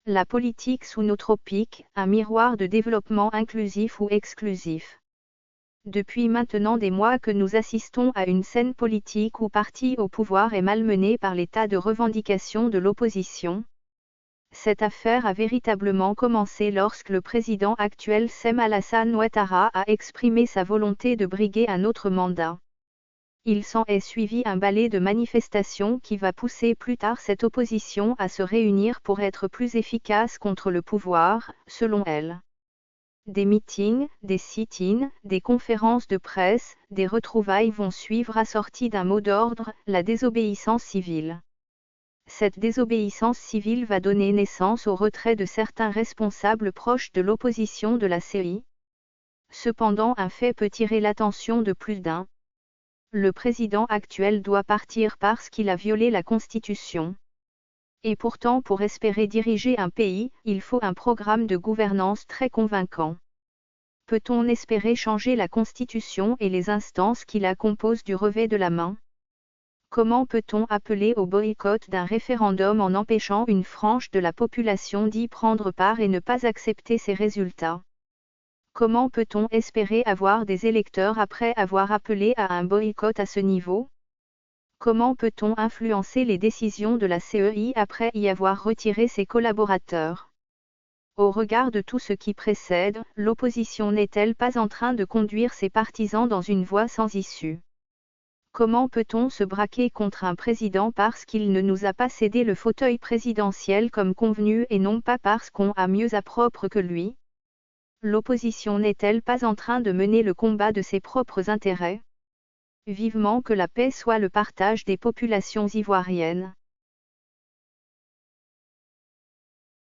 La politique sous nos tropiques, un miroir de développement inclusif ou exclusif. Depuis maintenant des mois que nous assistons à une scène politique où parti au pouvoir est malmené par les tas de revendications de l'opposition. Cette affaire a véritablement commencé lorsque le président actuel Sem Alassane Ouattara a exprimé sa volonté de briguer un autre mandat. Il s'en est suivi un balai de manifestations qui va pousser plus tard cette opposition à se réunir pour être plus efficace contre le pouvoir, selon elle. Des meetings, des sit-ins, des conférences de presse, des retrouvailles vont suivre assorties d'un mot d'ordre, la désobéissance civile. Cette désobéissance civile va donner naissance au retrait de certains responsables proches de l'opposition de la CEI. Cependant, un fait peut tirer l'attention de plus d'un. Le président actuel doit partir parce qu'il a violé la Constitution. Et pourtant, pour espérer diriger un pays, il faut un programme de gouvernance très convaincant. Peut-on espérer changer la Constitution et les instances qui la composent du revers de la main ? Comment peut-on appeler au boycott d'un référendum en empêchant une frange de la population d'y prendre part et ne pas accepter ses résultats ? Comment peut-on espérer avoir des électeurs après avoir appelé à un boycott à ce niveau ? Comment peut-on influencer les décisions de la CEI après y avoir retiré ses collaborateurs ? Au regard de tout ce qui précède, l'opposition n'est-elle pas en train de conduire ses partisans dans une voie sans issue ? Comment peut-on se braquer contre un président parce qu'il ne nous a pas cédé le fauteuil présidentiel comme convenu et non pas parce qu'on a mieux à propre que lui ? L'opposition n'est-elle pas en train de mener le combat de ses propres intérêts ? Vivement que la paix soit le partage des populations ivoiriennes.